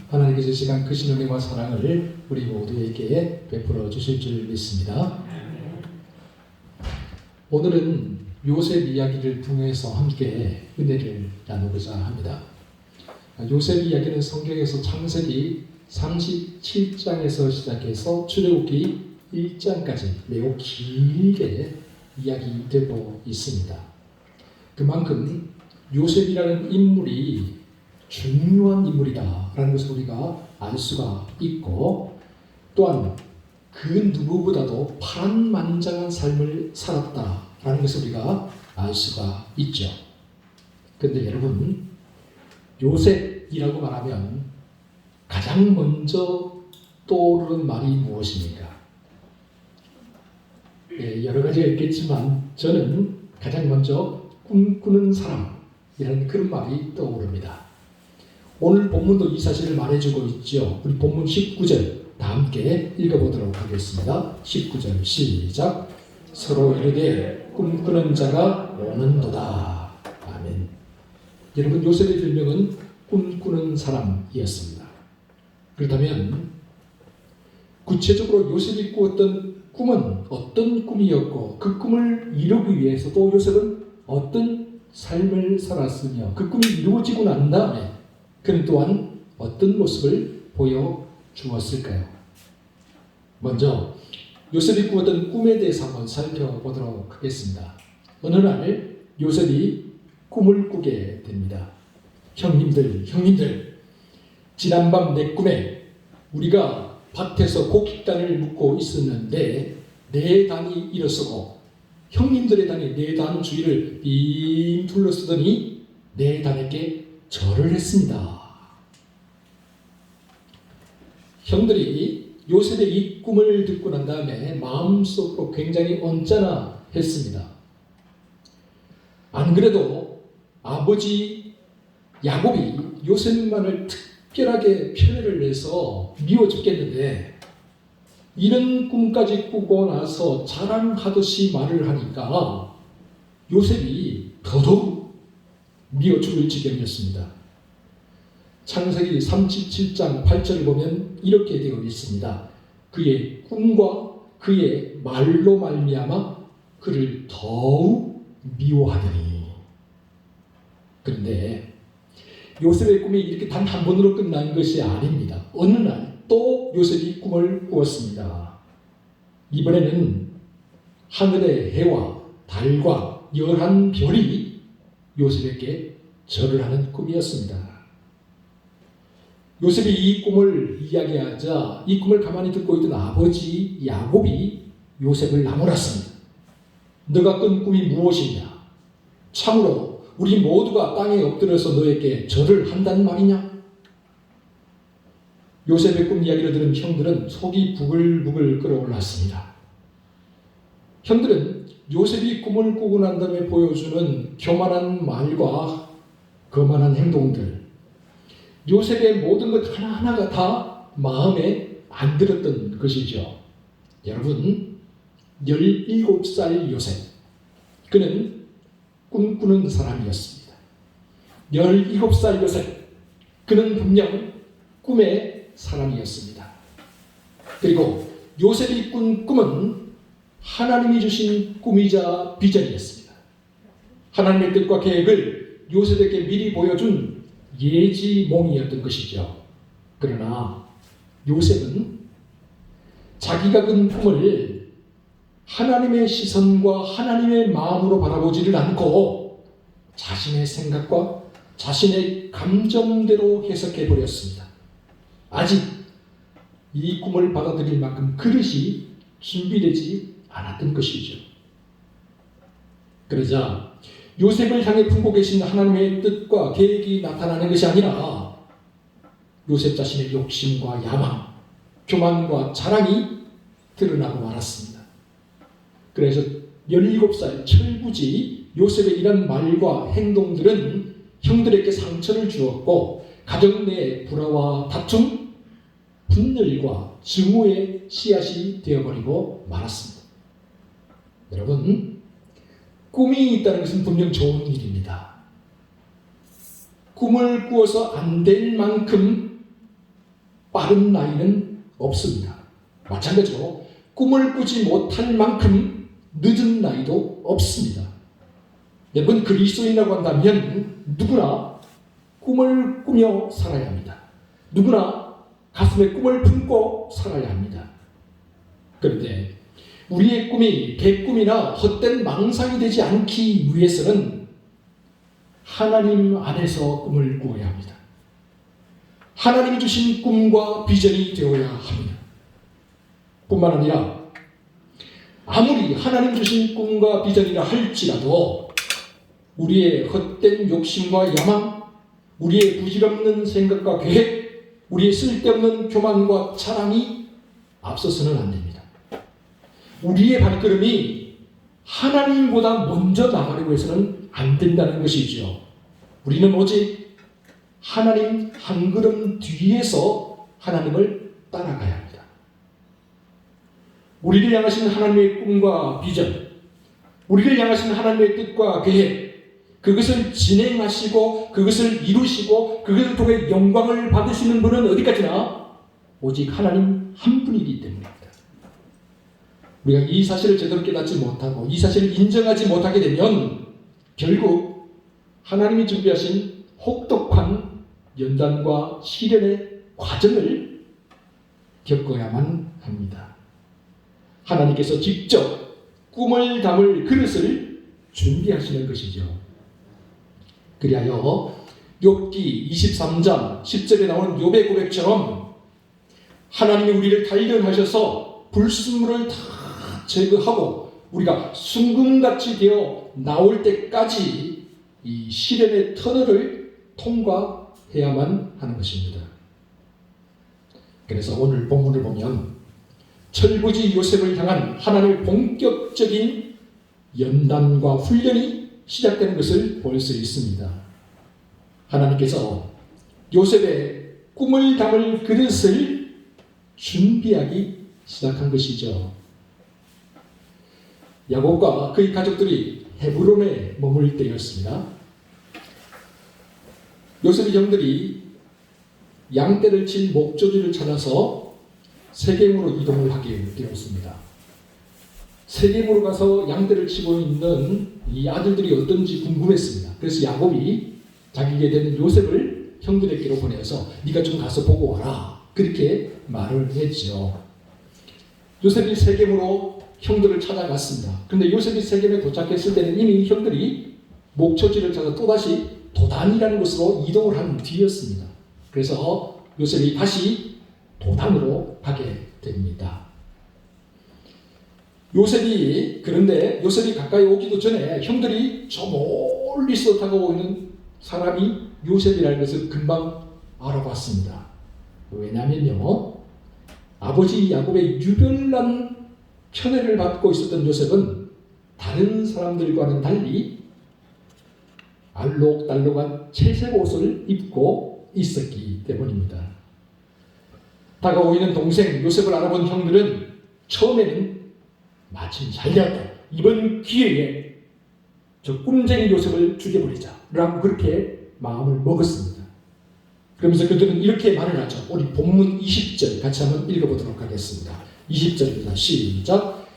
하나님께서 시간 크신 은혜와 사랑을 우리 모두에게 베풀어 주실 줄 믿습니다. 오늘은 요셉 이야기를 통해서 함께 은혜를 나누고자 합니다. 요셉 이야기는 성경에서 창세기 37장에서 시작해서 출애굽기 1장까지 매우 길게 이야기되고 있습니다. 그만큼 요셉이라는 인물이 중요한 인물이다라는 것을 우리가 알 수가 있고, 또한 그 누구보다도 파란만장한 삶을 살았다라는 것을 우리가 알 수가 있죠. 그런데 여러분, 요셉이라고 말하면 가장 먼저 떠오르는 말이 무엇입니까? 여러 가지가 있겠지만 저는 가장 먼저 꿈꾸는 사람이라는 그런 말이 떠오릅니다. 오늘 본문도 이 사실을 말해주고 있죠. 우리 본문 19절 다 함께 읽어보도록 하겠습니다. 19절 시작. 서로 이르되 꿈꾸는 자가 오는도다. 아멘. 여러분, 요셉의 별명은 꿈꾸는 사람이었습니다. 그렇다면 구체적으로 요셉이 꾸었던 꿈은 어떤 꿈이었고, 그 꿈을 이루기 위해서도 요셉은 어떤 삶을 살았으며, 그 꿈이 이루어지고 난 다음에 그는 또한 어떤 모습을 보여주었을까요? 먼저 요셉이 꾸었던 꿈에 대해서 한번 살펴보도록 하겠습니다. 어느 날 요셉이 꿈을 꾸게 됩니다. 형님들, 지난밤 내 꿈에 우리가 밭에서 곡식단을 묶고 있었는데 네 단이 일어서고 형님들의 단이 네 단 주위를 빙 둘러쓰더니 네 단에게 절을 했습니다. 형들이 요셉의 이 꿈을 듣고 난 다음에 마음속으로 굉장히 언짢아 했습니다. 안 그래도 아버지 야곱이 요셉만을 특별하게 편애를 내서 미워 죽겠는데, 이런 꿈까지 꾸고 나서 자랑하듯이 말을 하니까 요셉이 더더욱 미워 죽을 지경이었습니다. 창세기 37장 8절을 보면 이렇게 되어 있습니다. 그의 꿈과 그의 말로 말미암아 그를 더욱 미워하더니. 그런데 요셉의 꿈이 이렇게 단 한 번으로 끝난 것이 아닙니다. 어느 날 또 요셉이 꿈을 꾸었습니다. 이번에는 하늘의 해와 달과 열한 별이 요셉에게 절을 하는 꿈이었습니다. 요셉이 이 꿈을 이야기하자 이 꿈을 가만히 듣고 있던 아버지 야곱이 요셉을 나무랐습니다. 너가 꾼 꿈이 무엇이냐? 참으로 우리 모두가 땅에 엎드려서 너에게 절을 한단 말이냐? 요셉의 꿈 이야기를 들은 형들은 속이 부글부글 끓어올랐습니다. 형들은 요셉이 꿈을 꾸고 난 다음에 보여주는 교만한 말과 거만한 행동들, 요셉의 모든 것 하나하나가 다 마음에 안 들었던 것이죠. 여러분, 17살 요셉, 그는 꿈꾸는 사람이었습니다. 17살 요셉, 그는 분명 꿈의 사람이었습니다. 그리고 요셉이 꾼 꿈은 하나님이 주신 꿈이자 비전이었습니다. 하나님의 뜻과 계획을 요셉에게 미리 보여준 예지몽이었던 것이죠. 그러나 요셉은 자기가 꾼 꿈을 하나님의 시선과 하나님의 마음으로 바라보지를 않고 자신의 생각과 자신의 감정대로 해석해버렸습니다. 아직 이 꿈을 받아들일 만큼 그릇이 준비되지 않았던 것이죠. 그러자 요셉을 향해 품고 계신 하나님의 뜻과 계획이 나타나는 것이 아니라 요셉 자신의 욕심과 야망, 교만과 자랑이 드러나고 말았습니다. 그래서 17살 철부지 요셉의 이런 말과 행동들은 형들에게 상처를 주었고, 가정 내의 불화와 다툼, 분열과 증오의 씨앗이 되어버리고 말았습니다. 여러분, 꿈이 있다는 것은 분명 좋은 일입니다. 꿈을 꾸어서 안 될 만큼 빠른 나이는 없습니다. 마찬가지로 꿈을 꾸지 못할 만큼 늦은 나이도 없습니다. 여러분, 그리스도인이라고 한다면 누구나 꿈을 꾸며 살아야 합니다. 누구나 가슴에 꿈을 품고 살아야 합니다. 그런데 우리의 꿈이 개꿈이나 헛된 망상이 되지 않기 위해서는 하나님 안에서 꿈을 꾸어야 합니다. 하나님이 주신 꿈과 비전이 되어야 합니다. 뿐만 아니라 아무리 하나님 주신 꿈과 비전이라 할지라도 우리의 헛된 욕심과 야망, 우리의 부질없는 생각과 계획, 우리의 쓸데없는 교만과 자랑이 앞서서는 안 됩니다. 우리의 발걸음이 하나님보다 먼저 나가려고 해서는 안 된다는 것이죠. 우리는 오직 하나님 한 걸음 뒤에서 하나님을 따라가야 합니다. 우리를 향하신 하나님의 꿈과 비전, 우리를 향하신 하나님의 뜻과 계획, 그것을 진행하시고 그것을 이루시고 그것을 통해 영광을 받으시는 분은 어디까지나 오직 하나님 한 분이기 때문입니다. 우리가 이 사실을 제대로 깨닫지 못하고 이 사실을 인정하지 못하게 되면 결국 하나님이 준비하신 혹독한 연단과 시련의 과정을 겪어야만 합니다. 하나님께서 직접 꿈을 담을 그릇을 준비하시는 것이죠. 그리하여 욥기 23장 10절에 나오는 욥의 고백처럼 하나님이 우리를 단련하셔서 불순물을 다 제거하고 우리가 순금같이 되어 나올 때까지 이 시련의 터널을 통과해야만 하는 것입니다. 그래서 오늘 본문을 보면 철부지 요셉을 향한 하나님의 본격적인 연단과 훈련이 시작되는 것을 볼 수 있습니다. 하나님께서 요셉의 꿈을 담을 그릇을 준비하기 시작한 것이죠. 야곱과 그의 가족들이 헤브론에 머물 때였습니다. 요셉의 형들이 양떼를 친 목조지를 찾아서 세겜으로 이동을 하게 되었습니다. 세겜으로 가서 양떼를 치고 있는 이 아들들이 어떤지 궁금했습니다. 그래서 야곱이 자기에게 되는 요셉을 형들에게로 보내서 네가 좀 가서 보고 와라, 그렇게 말을 했죠. 요셉이 세겜으로 형들을 찾아갔습니다. 그런데 요셉이 세겜에 도착했을 때는 이미 형들이 목초지를 찾아 또다시 도단이라는 곳으로 이동을 한 뒤였습니다. 그래서 요셉이 다시 도단으로 가게 됩니다. 그런데 요셉이 가까이 오기도 전에 형들이 저 멀리서 다가오는 사람이 요셉이라는 것을 금방 알아봤습니다. 왜냐하면요, 아버지 야곱의 유별난 편애를 받고 있었던 요셉은 다른 사람들과는 달리 알록달록한 채색 옷을 입고 있었기 때문입니다. 다가오는 동생 요셉을 알아본 형들은 처음에는 마침 잘되었다, 이번 기회에 저 꿈쟁이 요셉을 죽여버리자 라고 그렇게 마음을 먹었습니다. 그러면서 그들은 이렇게 말을 하죠. 우리 본문 20절 같이 한번 읽어보도록 하겠습니다. 20절입니다. 시작.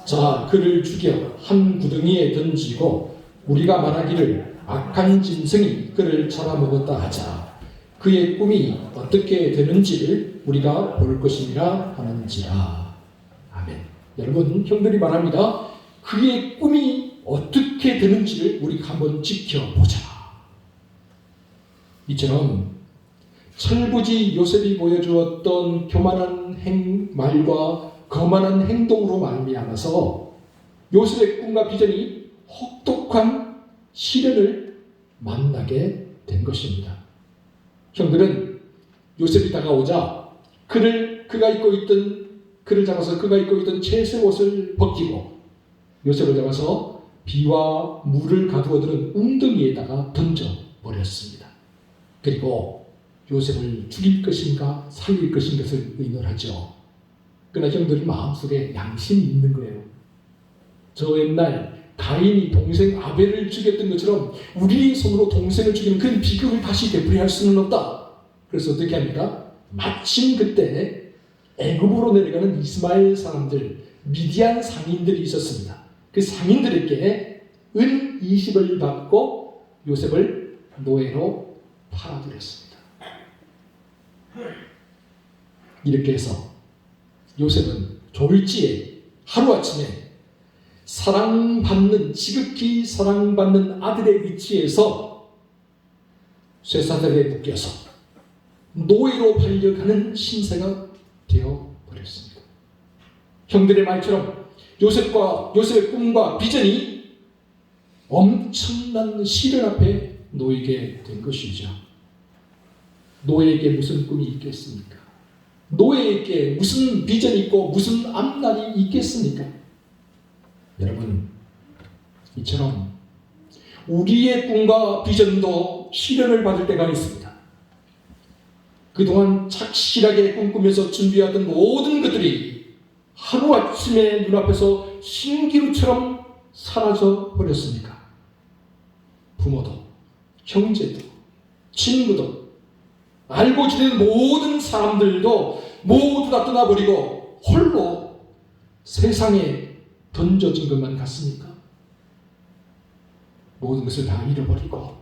자, 그를 죽여 한 구덩이에 던지고 우리가 말하기를 악한 짐승이 그를 잡아먹었다 하자. 그의 꿈이 어떻게 되는지를 우리가 볼 것이니라 하는지라. 아멘. 여러분, 형들이 말합니다. 그의 꿈이 어떻게 되는지를 우리가 한번 지켜보자. 이처럼 철부지 요셉이 보여주었던 교만한 말과 거만한 행동으로 말미암아서 요셉의 꿈과 비전이 혹독한 시련을 만나게 된 것입니다. 형들은 요셉이 다가오자 그를 잡아서 그가 입고 있던 채색 옷을 벗기고 요셉을 잡아서 비와 물을 가두어두는 웅덩이에다가 던져버렸습니다. 그리고 요셉을 죽일 것인가 살릴 것인가를 의논하죠. 그러나 형들이 마음속에 양심이 있는 거예요. 저 옛날 가인이 동생 아벨을 죽였던 것처럼 우리의 손으로 동생을 죽이는 그런 비극을 다시 되풀이할 수는 없다. 그래서 어떻게 합니까? 마침 그때 애굽으로 내려가는 이스마엘 사람들, 미디안 상인들이 있었습니다. 그 상인들에게 은 20을 받고 요셉을 노예로 팔아들였습니다. 이렇게 해서 요셉은 졸지에 하루아침에 사랑받는, 지극히 사랑받는 아들의 위치에서 쇠사슬에 묶여서 노예로 팔려가는 신세가 되어버렸습니다. 형들의 말처럼 요셉의 꿈과 비전이 엄청난 시련 앞에 놓이게 된 것이죠. 노예에게 무슨 꿈이 있겠습니까? 노예에게 무슨 비전이 있고 무슨 앞날이 있겠습니까? 여러분, 이처럼 우리의 꿈과 비전도 시련을 받을 때가 있습니다. 그동안 착실하게 꿈꾸면서 준비하던 모든 것들이 하루아침에 눈앞에서 신기루처럼 사라져 버렸습니까? 부모도, 형제도, 친구도, 알고 지내는 모든 사람들도 모두 다 떠나버리고 홀로 세상에 던져진 것만 같습니까? 모든 것을 다 잃어버리고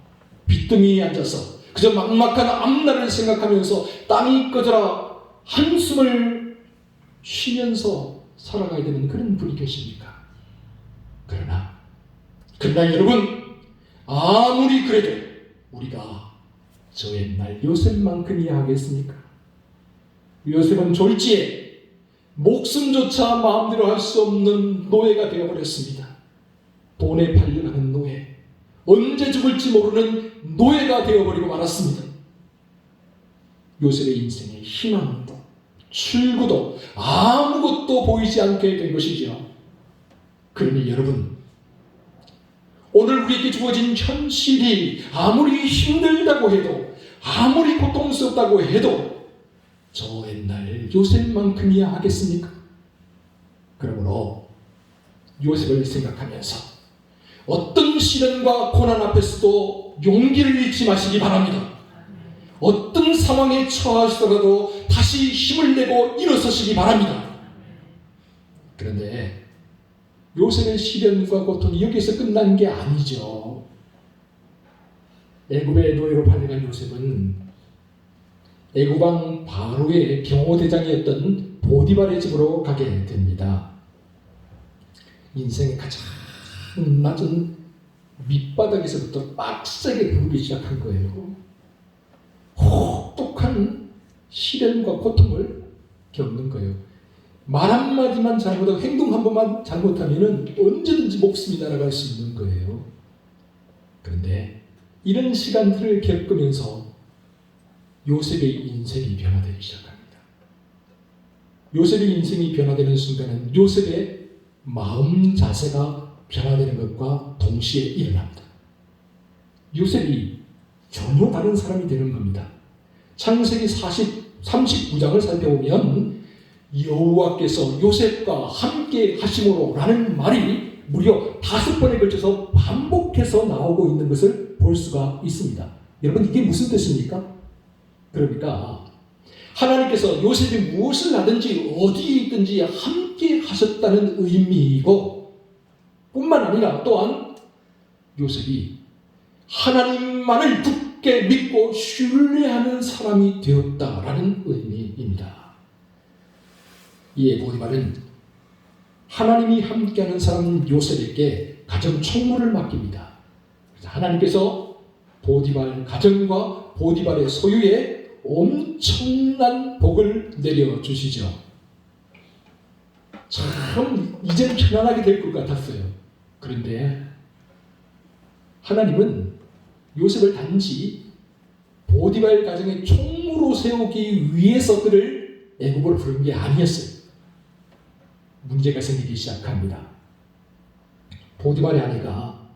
빚더미에 앉아서 그저 막막한 앞날을 생각하면서 땀이 꺼져라 한숨을 쉬면서 살아가야 되는 그런 분이 계십니까? 그러나 여러분, 아무리 그래도 우리가 저 옛날 요셉만큼이야 하겠습니까? 요셉은 졸지에 목숨조차 마음대로 할 수 없는 노예가 되어버렸습니다. 돈에 팔려가는 노예, 언제 죽을지 모르는 노예가 되어버리고 말았습니다. 요셉의 인생에 희망도 출구도 아무것도 보이지 않게 된 것이죠. 그러니 여러분, 오늘 우리에게 주어진 현실이 아무리 힘들다고 해도, 아무리 고통스럽다고 해도 저 옛날 요셉만큼이야 하겠습니까? 그러므로 요셉을 생각하면서 어떤 시련과 고난 앞에서도 용기를 잃지 마시기 바랍니다. 어떤 상황에 처하시더라도 다시 힘을 내고 일어서시기 바랍니다. 그런데 요셉의 시련과 고통이 여기서 끝난 게 아니죠. 애굽의 노예로 팔려간 요셉은 애굽왕 바로의 경호대장이었던 보디발의 집으로 가게 됩니다. 인생의 가장 낮은 밑바닥에서부터 빡세게 부르기 시작한 거예요. 혹독한 시련과 고통을 겪는 거예요. 말 한마디만 잘못하고 행동 한 번만 잘못하면 언제든지 목숨이 날아갈 수 있는 거예요. 그런데 이런 시간들을 겪으면서 요셉의 인생이 변화되기 시작합니다. 요셉의 인생이 변화되는 순간은 요셉의 마음 자세가 변화되는 것과 동시에 일어납니다. 요셉이 전혀 다른 사람이 되는 겁니다. 창세기 39장을 살펴보면 여호와께서 요셉과 함께 하심으로 라는 말이 무려 5번에 걸쳐서 반복해서 나오고 있는 것을 볼 수가 있습니다. 여러분, 이게 무슨 뜻입니까? 그러니까 하나님께서 요셉이 무엇을 하든지 어디에 있든지 함께 하셨다는 의미이고, 뿐만 아니라 또한 요셉이 하나님만을 굳게 믿고 신뢰하는 사람이 되었다라는 의미입니다. 이에 보디발은 하나님이 함께하는 사람 요셉에게 가정 총무를 맡깁니다. 하나님께서 보디발 가정과 보디발의 소유에 엄청난 복을 내려주시죠. 참 이젠 편안하게 될 것 같았어요. 그런데 하나님은 요셉을 단지 보디발 가정의 총무로 세우기 위해서 그를 애굽으로 부른 게 아니었어요. 문제가 생기기 시작합니다. 보디발의 아내가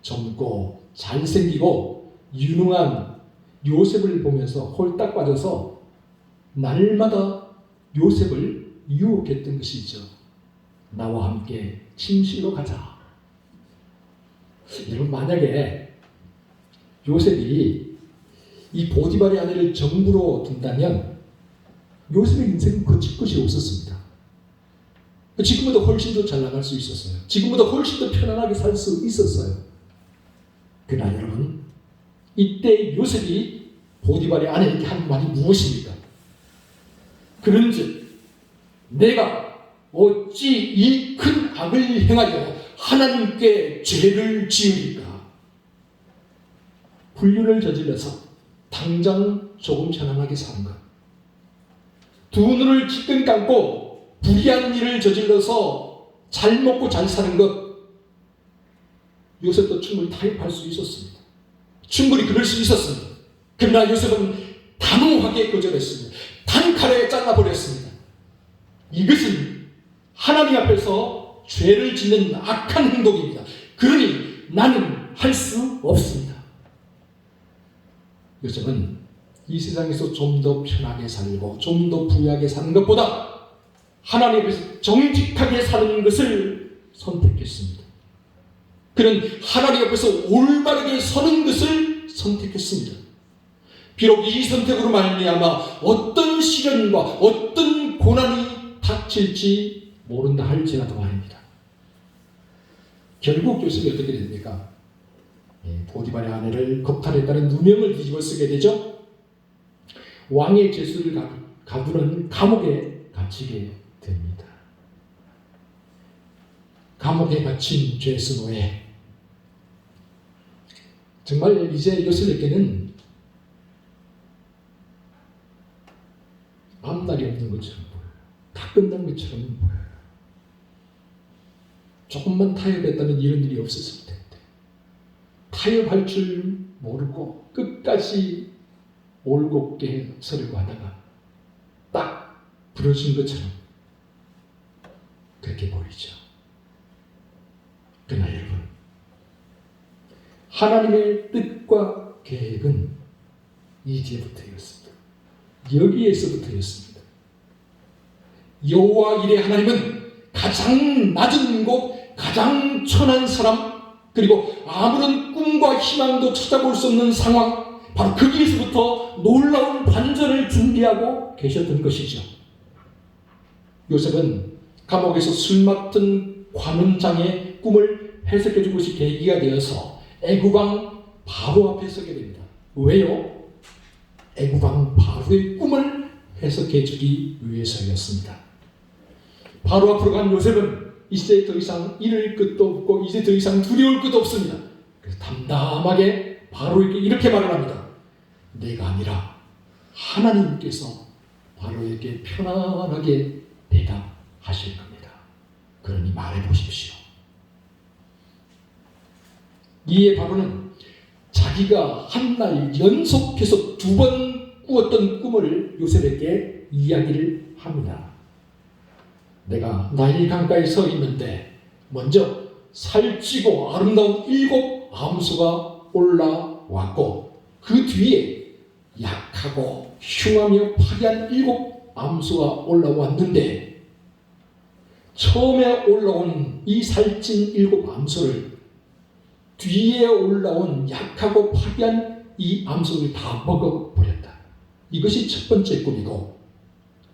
젊고 잘생기고 유능한 요셉을 보면서 홀딱 빠져서 날마다 요셉을 유혹했던 것이죠. 나와 함께 침실로 가자. 여러분, 만약에 요셉이 이 보디발의 아내를 정부로 둔다면 요셉의 인생은 거칠 것이 없었습니다. 지금보다 훨씬 더 잘 나갈 수 있었어요. 지금보다 훨씬 더 편안하게 살 수 있었어요. 그러나 여러분, 이때 요셉이 보디발의 아내에게 한 말이 무엇입니까? 그런즉 내가 어찌 이 큰 악을 행하여 하나님께 죄를 지으리까? 불륜을 저질러서 당장 조금 편안하게 사는 것, 두 눈을 찔끔 감고 불의한 일을 저질러서 잘 먹고 잘 사는 것, 요셉도 충분히 타협할 수 있었습니다. 충분히 그럴 수 있었습니다. 그러나 요셉은 단호하게 거절했습니다. 단칼에 잘라버렸습니다. 이것은 하나님 앞에서 죄를 짓는 악한 행동입니다. 그러니 나는 할 수 없습니다. 요셉은 이 세상에서 좀 더 편하게 살고 좀 더 부유하게 사는 것보다 하나님 앞에서 정직하게 사는 것을 선택했습니다. 그는 하나님 앞에서 올바르게 서는 것을 선택했습니다. 비록 이 선택으로 말미암아 어떤 시련과 어떤 고난이 닥칠지 모른다 할지라도 말입니다. 결국 요셉이 어떻게 됩니까? 보디발의 아내를 겁탈했다는 누명을 뒤집어 쓰게 되죠. 왕의 죄수를 가두는 감옥에 갇히게 됩니다. 감옥에 갇힌 죄수 노예. 정말 이제 요셉에게는 앞날이 없는 것처럼 보여요. 다 끝난 것처럼 보여요. 조금만 타협했다면 이런 일이 없었을 텐데 타협할 줄 모르고 끝까지 올곧게 서려고 하다가 딱 부러진 것처럼 그렇게 보이죠. 그러나 여러분, 하나님의 뜻과 계획은 이제부터였습니다. 여기에서부터였습니다. 여호와 이레 하나님은 가장 낮은 곳, 가장 천한 사람, 그리고 아무런 꿈과 희망도 찾아볼 수 없는 상황, 바로 거기에서부터 놀라운 반전을 준비하고 계셨던 것이죠. 요셉은 감옥에서 술 맡은 관원장의 꿈을 해석해 준 것이 계기가 되어서 애국왕 바로 앞에 서게 됩니다. 왜요? 애국왕 바로의 꿈을 해석해 주기 위해서였습니다. 바로 앞으로 간 요셉은 이제 더 이상 잃을 것도 없고 이제 더 이상 두려울 것도 없습니다. 그래서 담담하게 바로에게 이렇게 말을 합니다. 내가 아니라 하나님께서 바로에게 편안하게 대답하실 겁니다. 그러니 말해 보십시오. 이에 바로는 자기가 한 날 연속해서 2번 꾸었던 꿈을 요셉에게 이야기를 합니다. 내가 나일 강가에 서 있는데 먼저 살찌고 아름다운 7 암소가 올라왔고 그 뒤에 약하고 흉하며 파리한 7 암소가 올라왔는데 처음에 올라온 이 살찐 7 암소를 뒤에 올라온 약하고 파리한 이 암소를 다 먹어버렸다. 이것이 첫 번째 꿈이고,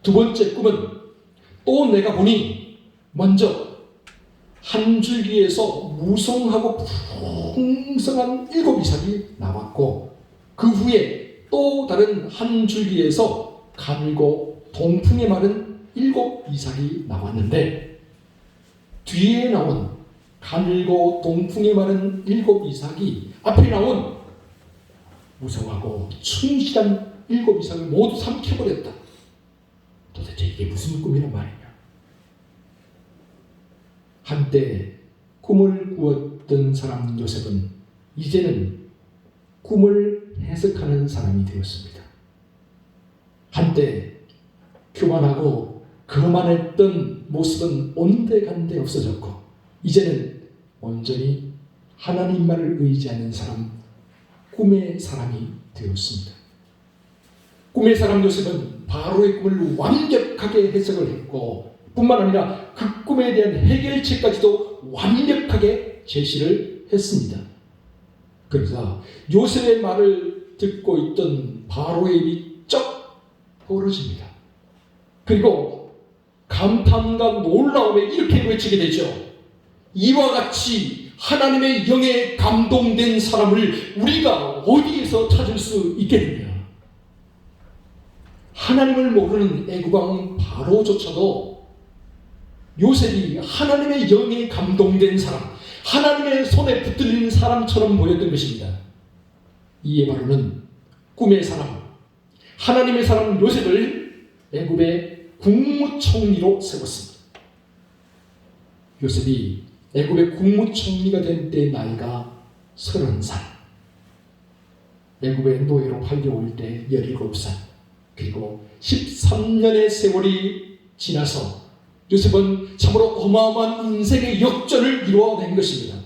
두 번째 꿈은 또 내가 보니 먼저 한 줄기에서 무성하고 풍성한 7 이삭이 나왔고 그 후에 또 다른 한 줄기에서 가늘고 동풍에 마른 7 이삭이 나왔는데 뒤에 나온 가늘고 동풍에 마른 7 이삭이 앞에 나온 무성하고 충실한 7 이삭을 모두 삼켜버렸다. 도대체 이게 무슨 꿈이란 말이냐? 한때 꿈을 꾸었던 사람 요셉은 이제는 꿈을 해석하는 사람이 되었습니다. 한때 교만하고 거만했던 모습은 온데간데 없어졌고 이제는 온전히 하나님만을 의지하는 사람, 꿈의 사람이 되었습니다. 꿈의 사람 요셉은 바로의 꿈을 완벽하게 해석을 했고 뿐만 아니라 그 꿈에 대한 해결책까지도 완벽하게 제시를 했습니다. 그래서 요셉의 말을 듣고 있던 바로의 입이 쩍 벌어집니다. 그리고 감탄과 놀라움에 이렇게 외치게 되죠. 이와 같이 하나님의 영에 감동된 사람을 우리가 어디에서 찾을 수 있겠느냐. 하나님을 모르는 애국왕 바로조차도 요셉이 하나님의 영에 감동된 사람, 하나님의 손에 붙들린 사람처럼 보였던 것입니다. 이에 바로는 꿈의 사람, 하나님의 사람 요셉을 애굽의 국무총리로 세웠습니다. 요셉이 애굽의 국무총리가 된 때 나이가 30살, 애굽의 노예로 팔려올 때 17살, 그리고 13년의 세월이 지나서 요셉은 참으로 어마어마한 인생의 역전을 이루어낸 것입니다.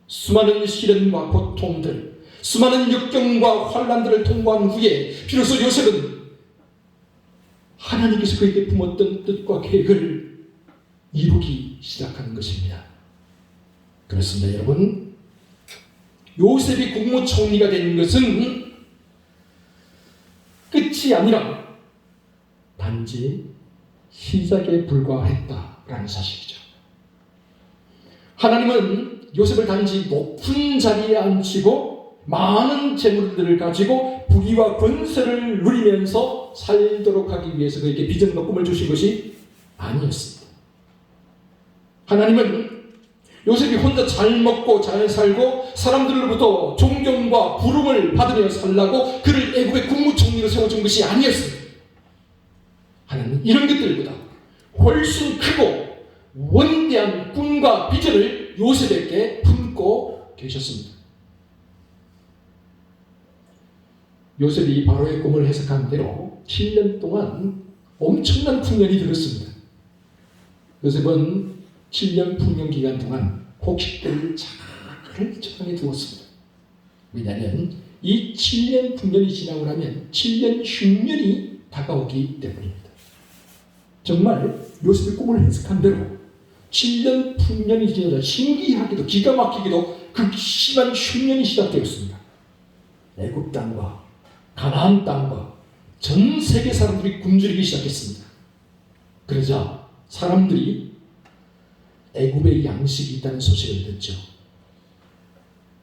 수많은 시련과 고통들, 수많은 역경과 환난들을 통과한 후에 비로소 요셉은 하나님께서 그에게 품었던 뜻과 계획을 이루기 시작하는 것입니다. 그렇습니다, 여러분. 요셉이 국무총리가 된 것은 끝이 아니라 단지 시작에 불과했다라는 사실이죠. 하나님은 요셉을 단지 높은 자리에 앉히고 많은 재물들을 가지고 부귀와 권세를 누리면서 살도록 하기 위해서 그에게 비전과 꿈을 주신 것이 아니었습니다. 하나님은 요셉이 혼자 잘 먹고 잘 살고 사람들로부터 존경과 부름을 받으며 살라고 그를 애굽의 국무총리로 세워준 것이 아니었습니다. 하나님은 이런 것들보다 훨씬 크고 원대한 꿈과 비전을 요셉에게 품고 계셨습니다. 요셉이 바로의 꿈을 해석한 대로 7년 동안 엄청난 풍년이 들었습니다. 요셉은 7년 풍년 기간 동안 곡식들을 잘 저장해 두었습니다. 왜냐하면 이 7년 풍년이 지나고 나면 7년 흉년이 다가오기 때문입니다. 정말 요셉의 꿈을 해석한 대로 7년 풍년이 지나자 신기하게도 기가 막히게도 극심한 흉년이 시작되었습니다. 애굽 땅과 가나안 땅과 전 세계 사람들이 굶주리기 시작했습니다. 그러자 사람들이 애굽에 양식이 있다는 소식을 듣죠.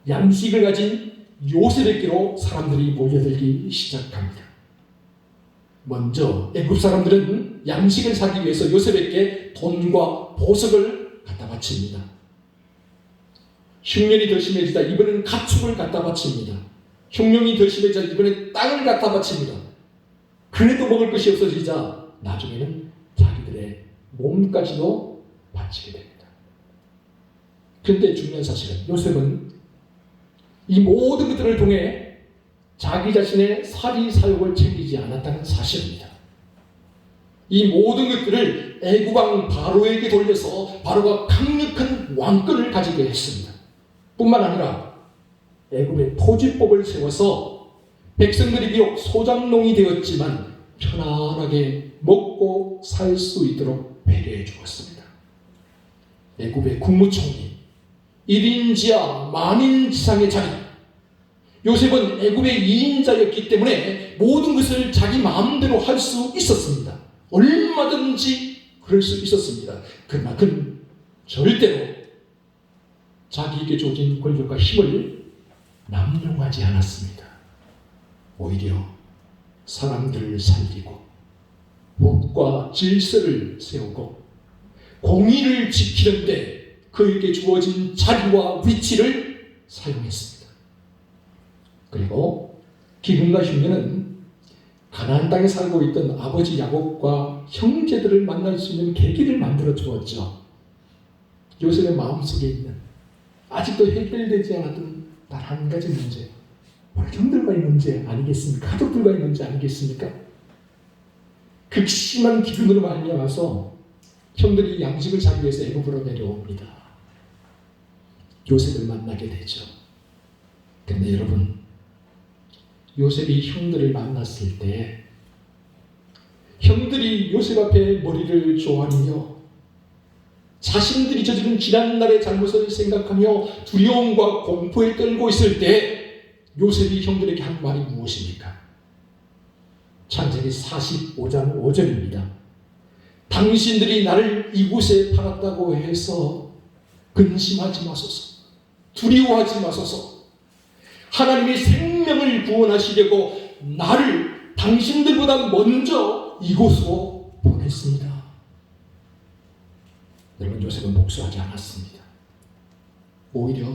양식을 가진 요셉에게로 사람들이 몰려들기 시작합니다. 먼저 애굽 사람들은 양식을 사기 위해서 요셉에게 돈과 보석을 갖다 바칩니다. 흉년이 더 심해지자 이번에는 가축을 갖다 바칩니다. 흉년이 더 심해지자 이번에 땅을 갖다 바칩니다. 그래도 먹을 것이 없어지자 나중에는 자기들의 몸까지도 바치게 됩니다. 그런데 중요한 사실은 요셉은 이 모든 것들을 통해 자기 자신의 사리 사욕을 챙기지 않았다는 사실입니다. 이 모든 것들을 애굽 왕 바로에게 돌려서 바로가 강력한 왕권을 가지게 했습니다. 뿐만 아니라 애굽의 토지법을 세워서 백성들이 비록 소장농이 되었지만 편안하게 먹고 살 수 있도록 배려해 주었습니다. 애굽의 국무총리, 1인 지하 만인 지상의 자리. 요셉은 애굽의 2인자였기 때문에 모든 것을 자기 마음대로 할 수 있었습니다. 얼마든지 그럴 수 있었습니다. 그러나 그는 절대로 자기에게 주어진 권력과 힘을 남용하지 않았습니다. 오히려 사람들을 살리고 법과 질서를 세우고 공의를 지키는데 그에게 주어진 자리와 위치를 사용했습니다. 그리고 기근과 흉년은 가나안 땅에 살고 있던 아버지 야곱과 형제들을 만날 수 있는 계기를 만들어 주었죠. 요셉의 마음속에 있는 아직도 해결되지 않았던 단 한 가지 문제, 바로 형들과의 문제 아니겠습니까? 가족들과의 문제 아니겠습니까? 극심한 기근으로 말미암아서 형들이 양식을 사기 위해서 애굽으로 내려옵니다. 요셉을 만나게 되죠. 그런데 여러분, 요셉이 형들을 만났을 때 형들이 요셉 앞에 머리를 조아리며 자신들이 저지른 지난날의 잘못을 생각하며 두려움과 공포에 떨고 있을 때 요셉이 형들에게 한 말이 무엇입니까? 창세기 45장 5절입니다. 당신들이 나를 이곳에 팔았다고 해서 근심하지 마소서. 두려워하지 마소서. 하나님이 생명을 구원하시려고 나를 당신들보다 먼저 이곳으로 보냈습니다. 여러분, 요셉은 복수하지 않았습니다. 오히려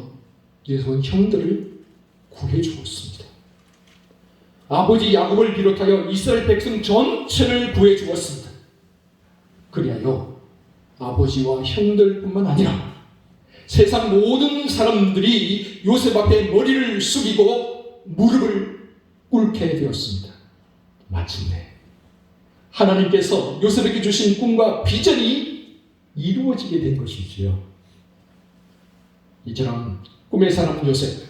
요셉은 형들을 구해주었습니다. 아버지 야곱을 비롯하여 이스라엘 백성 전체를 구해주었습니다. 그리하여 아버지와 형들뿐만 아니라 세상 모든 사람들이 요셉 앞에 머리를 숙이고 무릎을 꿇게 되었습니다. 마침내 하나님께서 요셉에게 주신 꿈과 비전이 이루어지게 된 것이지요. 이처럼 꿈의 사람 요셉,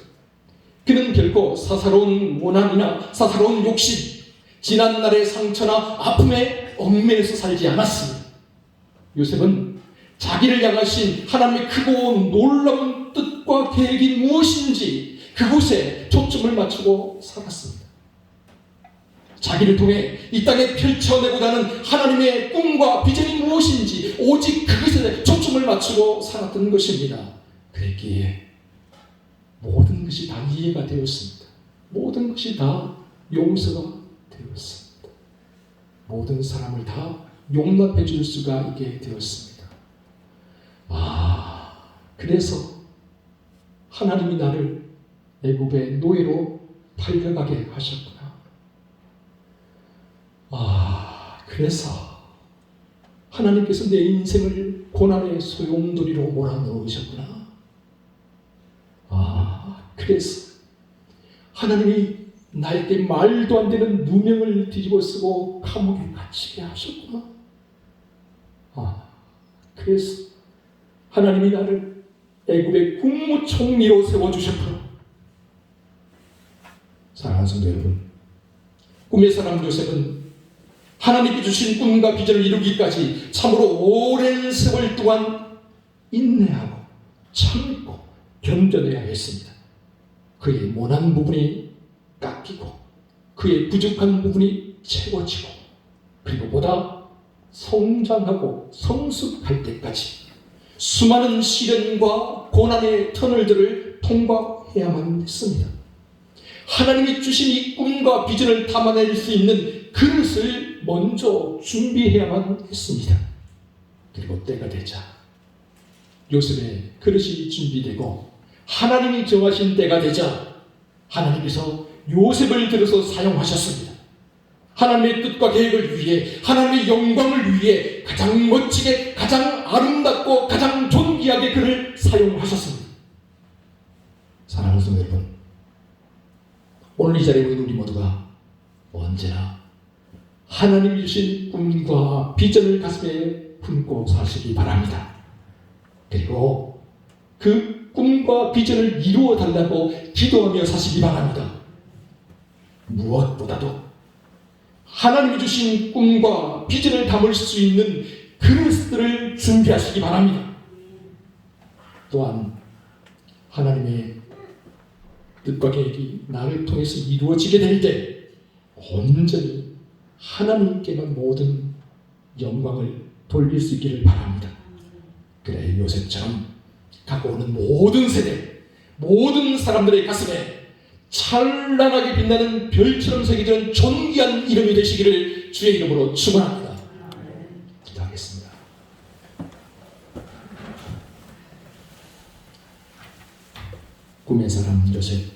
그는 결코 사사로운 원한이나 사사로운 욕심, 지난날의 상처나 아픔에 얽매여서 살지 않았습니다. 요셉은 자기를 향하신 하나님의 크고 놀라운 뜻과 계획이 무엇인지 그곳에 초점을 맞추고 살았습니다. 자기를 통해 이 땅에 펼쳐내고자 하는 하나님의 꿈과 비전이 무엇인지 오직 그것에 초점을 맞추고 살았던 것입니다. 그랬기에 모든 것이 다 이해가 되었습니다. 모든 것이 다 용서가 되었습니다. 모든 사람을 다 용납해 줄 수가 있게 되었습니다. 그래서 하나님이 나를 애굽의 노예로 팔려가게 하셨구나. 그래서 하나님께서 내 인생을 고난의 소용돌이로 몰아넣으셨구나. 그래서 하나님이 나에게 말도 안 되는 누명을 뒤집어 쓰고 감옥에 갇히게 하셨구나. 그래서 하나님이 나를 애굽의 국무총리로 세워주셨구나. 사랑하는 성도 여러분, 꿈의 사람 요셉은 하나님께 주신 꿈과 비전을 이루기까지 참으로 오랜 세월 동안 인내하고 참고 견뎌내야 했습니다. 그의 모난 부분이 깎이고 그의 부족한 부분이 채워지고 그리고 보다 성장하고 성숙할 때까지 수많은 시련과 고난의 터널들을 통과해야만 했습니다. 하나님이 주신 이 꿈과 비전을 담아낼 수 있는 그릇을 먼저 준비해야만 했습니다. 그리고 때가 되자 요셉의 그릇이 준비되고 하나님이 정하신 때가 되자 하나님께서 요셉을 들어서 사용하셨습니다. 하나님의 뜻과 계획을 위해, 하나님의 영광을 위해 가장 멋지게, 가장 아름답고 가장 존귀하게 그를 사용하셨습니다. 사랑하는 성도 여러분, 오늘 이 자리에 모인 우리 모두가 언제나 하나님이 주신 꿈과 비전을 가슴에 품고 사시기 바랍니다. 그리고 그 꿈과 비전을 이루어 달라고 기도하며 사시기 바랍니다. 무엇보다도 하나님이 주신 꿈과 비전을 담을 수 있는 그릇들을 준비하시기 바랍니다. 또한 하나님의 뜻과 계획이 나를 통해서 이루어지게 될 때 온전히 하나님께만 모든 영광을 돌릴 수 있기를 바랍니다. 그래 요셉처럼 갖고 오는 모든 세대, 모든 사람들의 가슴에 찬란하게 빛나는 별처럼 새겨지는 존귀한 이름이 되시기를 주의 이름으로 축원합니다. 기도하겠습니다. 꿈의 사람 요셉,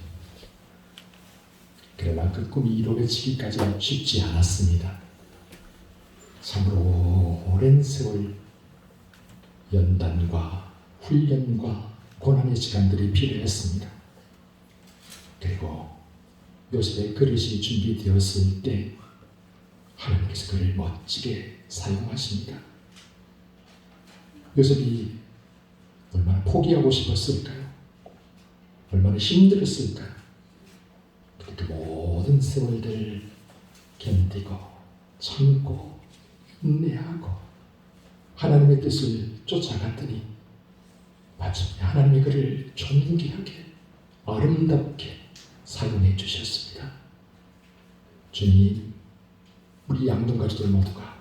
그러나 그 꿈이 이루어지기까지 쉽지 않았습니다. 참으로 오랜 세월 연단과 훈련과 고난의 시간들이 필요했습니다. 그리고 요셉의 그릇이 준비되었을 때 하나님께서 그를 멋지게 사용하십니다. 요셉이 얼마나 포기하고 싶었을까요? 얼마나 힘들었을까요? 그 모든 세월들 견디고 참고 인내하고 하나님의 뜻을 쫓아갔더니 마침내 하나님의 그를 존귀하게 아름답게 사용해 주셨습니다. 주님, 우리 양동 가족들 모두가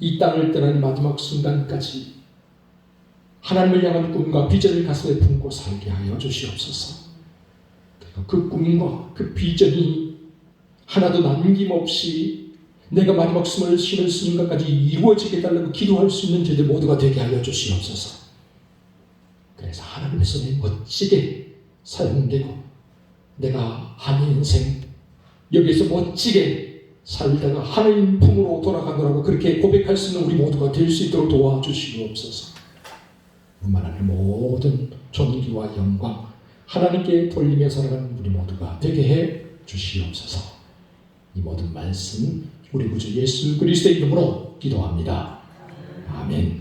이 땅을 떠나는 마지막 순간까지 하나님을 향한 꿈과 비전을 가슴에 품고 살게 하여 주시옵소서. 그리고 그 꿈과 그 비전이 하나도 남김없이 내가 마지막 숨을 쉬는 순간까지 이루어지게 달라고 기도할 수 있는 저희들 모두가 되게 하여 주시옵소서. 그래서 하나님의 손에 멋지게 사용되고 내가 한 인생 여기에서 멋지게 살다가 하나님 품으로 돌아가노라고 그렇게 고백할 수 있는 우리 모두가 될 수 있도록 도와주시옵소서. 뿐만 아니라 모든 존귀와 영광 하나님께 돌리며 살아가는 우리 모두가 되게 해 주시옵소서. 이 모든 말씀 우리 구주 예수 그리스도의 이름으로 기도합니다. 아멘.